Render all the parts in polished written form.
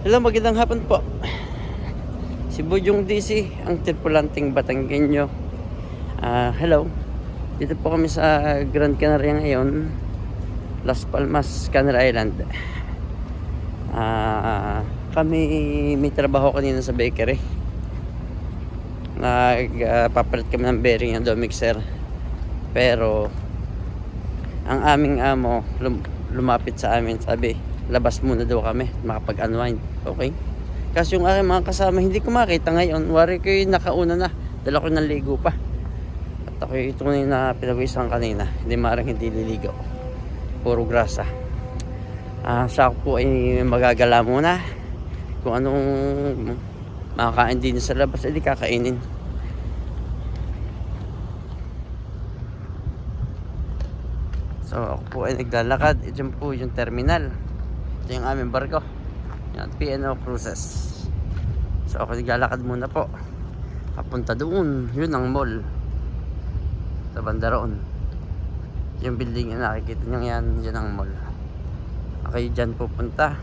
Hello, magandang hapon po. Si Bujong DC, ang tripulanting Batanggenyo. Hello. Dito po kami sa Grand Canaria ngayon, Las Palmas, Canary Island. Kami may trabaho kanina sa bakery. Nagpapalit kami ng bearing ng mixer. Pero ang aming amo lumapit sa amin, sabi, labas muna daw kami, makapag-unwind. Okay. Kasi yung aking mga kasama hindi ko makita ngayon. Wari ko yung nakauna na, dala ko ng ligo pa. At ako yung tunay na pinawisan kanina, hindi marang hindi liligo, puro grasa. Sa ako po ay magagala muna. Kung anong makakain din sa labas, edi kakainin. So ako po ay naglalakad. Ito po yung terminal. Ito yung aming barko, yan, P&O Cruises. So ako naglalakad muna po papunta doon. Yun ang mall sa banda roon. Yung building na nakikita nyo yan, yun ang mall. Ako dyan pupunta.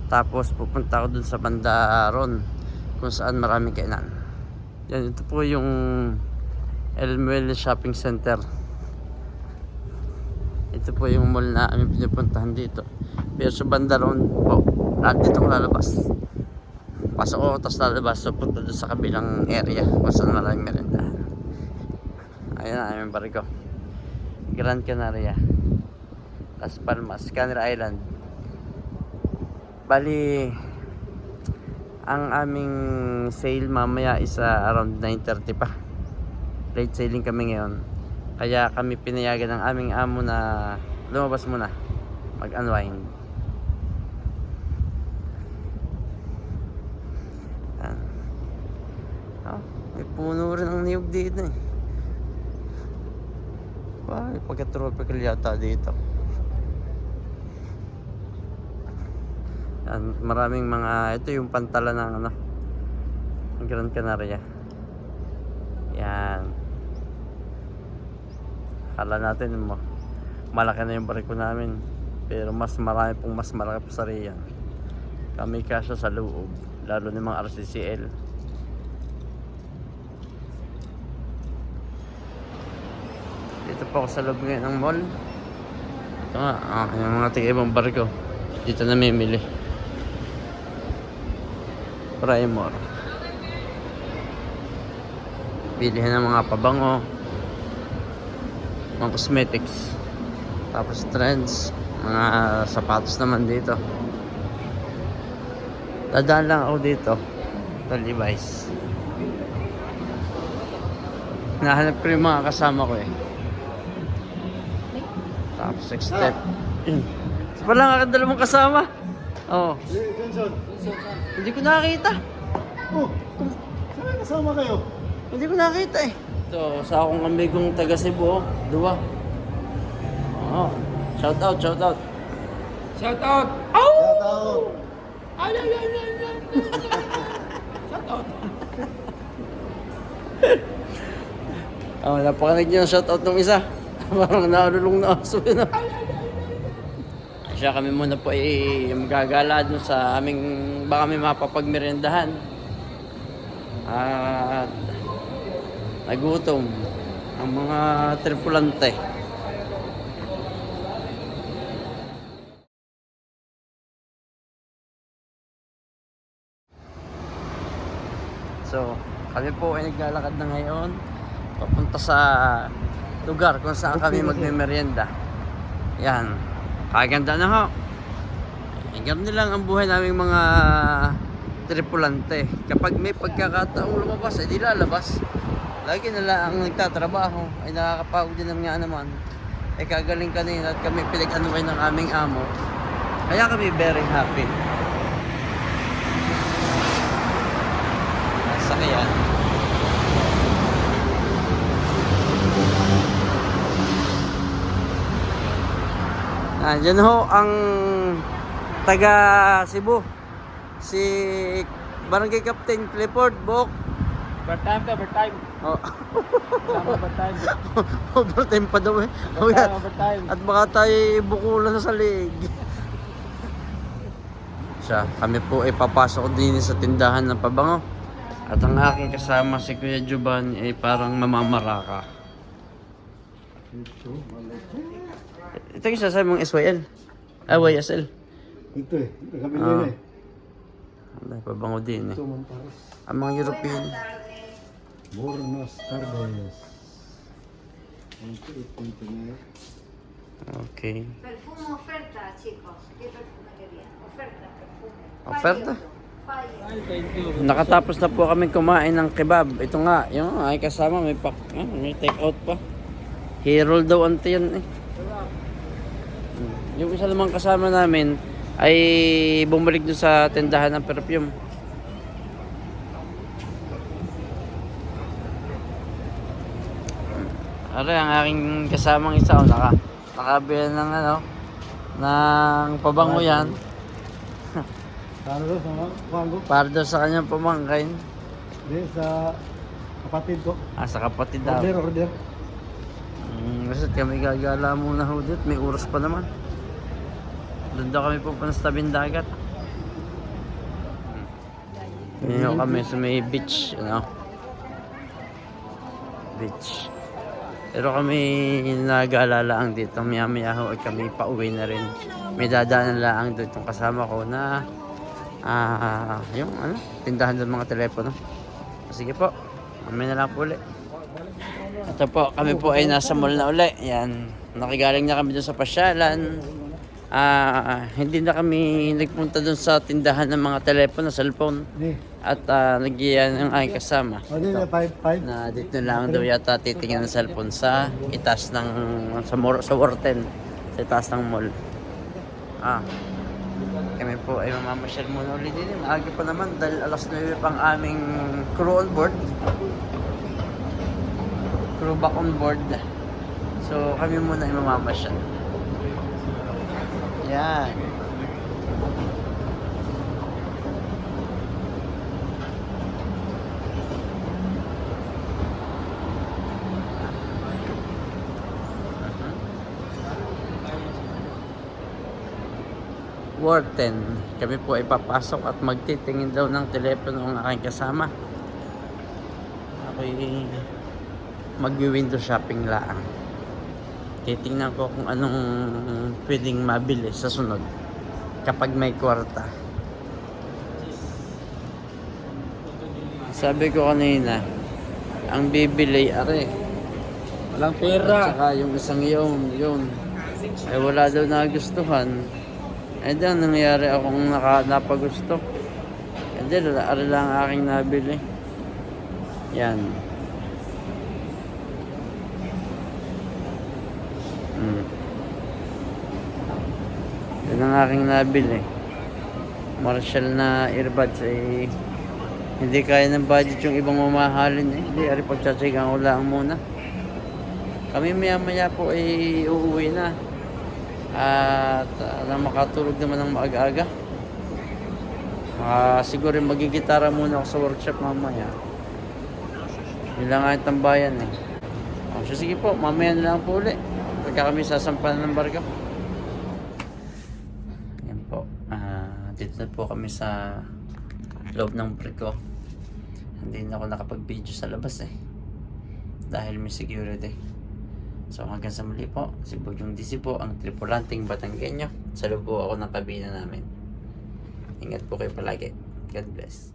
Tapos pupunta ako dun sa banda roon kung saan maraming kainan. Yan, ito po yung Elmuel Shopping Center. Ito po yung mall na aming pinupuntahan dito. Pero sa banda roon po, lahat dito ko lalabas. Pasok ko, tapos lalabas. So punta doon sa kabilang area kung saan maraming merendahan. Ayan na aming barko, Grand Canaria, Las Palmas, Canary Island. Bali, ang aming sail mamaya is around 9:30 pa. Late sailing kami ngayon. Kaya kami pinayagan ng aming amo na lumabas muna, mag-unwind. May puno rin ang niyog dito eh. May pagka-tropical yata dito. Yan, maraming mga, ito yung pantala ng ano, ng Grand Canaria. Yan. Akala natin malaki na yung barko namin, pero mas marami pong mas malaki pa sa riyan. Kami kasya sa loob, lalo ng mga RCCL. Dito po ako sa loob ngayon ng mall. Ito nga, yung mga tiga-ibang barko dito namimili. Primor, bilihan ng mga pabango, mga cosmetics, tapos trends, mga sapatos naman dito. Dadaan lang ako dito sa Levi's. Nahanap ko yung mga kasama ko eh. Tapos next step, wala nga kang dalawang kasama. Oo. Hindi ko nakita. Oh, saan kasama kayo? Hindi ko nakita eh. Ito, sa akong amigong taga Cebu, Dua. Oo. Shout out, shout out. Shout out! Shout out! Ay! Shout out! Napakarinig niyo ang shout out ng isa. Parang naululong na aso yun. Siya kami muna po ay magagala dun sa aming, baka may mapapagmerendahan. At nagutom ang mga tripulante. So, kami po ay naglalakad na ngayon papunta sa lugar kung saan kami magme-merienda. Yan. Kaganda na ho. Ganyan lang ang buhay naming mga tripulante. Kapag may pagkakataong lumabas, ay di lalabas. Lagi na lang ang nagtatrabaho. Ay nakakapagod din nga naman. Ay kagaling kanina at kami pinag-anuway ng aming amo. Kaya kami very happy. Sakyan. Diyan ho ang taga Cebu, si Barangay Captain Clifford Bok. Overtime ka, overtime. Oh. Sama overtime. Overtime pa daw eh. Overtime. At baka tayo bukulan sa salig. siya. Kami po ay papasok din sa tindahan ng pabango. At ang aking kasama si Kuya Juban ay parang mamamaraka. Ito yung sasabi mong SYL. YSL. Ito eh. Nakabili Ah. na eh. Ay, pabango din eh. Ito, Montares. Ang mga European. Buenos tardes. Ito na eh. Okay. Perfume oferta, chicos. ¿Qué perfume querían? Oferta, perfume. Oferta? Fire. Ay, thank you. Nakatapos na po kami kumain ng kebab. Ito nga, yung ay kasama may may take out pa. Herol daw ante yan eh. Yung isa namang kasama namin ay bumalik doon sa tindahan ng perfume. Are ang aking kasamang isa nakabili ng ng pabango yan Ano daw sa Wango? para daw sa kanyang pamangkin. Hindi, sa kapatid ko. Sa kapatid daw. Order. Kasi kami gagala muna ho dito. May oras pa naman. Doon daw kami pupunta sa tabing dagat. Ngayon kami sa may beach. Beach. Pero kami nag-aalala lang dito. Maya-maya ho ay kami pauwi na rin. May dadaanan lang doon itong kasama ko na yung tindahan ng mga telepono. Sige po. Mamaya na lang po ulit. Ito po, kami po ay nasa mall na uli. Yan. Nakigaling na kami doon sa pasyalan. Hindi na kami nagpunta doon sa tindahan ng mga telepono, cellphone. Hindi. At nagyiyan ang aking kasama. Hindi na 5-5. Na dito lang daw yata titingnan ng cellphone sa itaas ng sa Worten. Sa itaas ng mall. Kami po ay mamamasyal muna ulit din. Maaga pa naman dahil alas 9 pang aming crew on board. Crew back on board. So kami muna ay mamamasyal. Yan. Worten. Kami po ay papasok at magtitingin daw ng telepono ang aking kasama. Ako'y mag-window shopping lang. Titingnan ko kung anong pwedeng mabili sa sunod kapag may kwarta. Sabi ko kanina, ang bibili Walang pera. saka yung isang yun ay wala daw nagustuhan. Eh doon nangyari akong napagusto. Eh di ari lang ang aking nabili. Yan. Yan ang aking nabili. Marshall na earbuds ay hindi kaya ng budget yung ibang mamahalin eh. Hindi, ari pagtsatsagaan ko lang muna. Kami maya po ay uuwi na. At nang makatulog naman ng maaga-aga. Siguro magigitara muna ako sa workshop mamaya. Yun lang ang tambayan eh. So sige po, mamaya na lang po ulit. Pagka kami sasampanan ng barko. Yan po. Dito na po kami sa loob ng barko. Hindi na ako nakapag-video sa labas eh. Dahil may security. So hanggang sa muli po, si Boyong DC po, ang tripulanting Batanggenyo. Sa loob po ako ng kabina namin. Ingat po kayo palagi. God bless.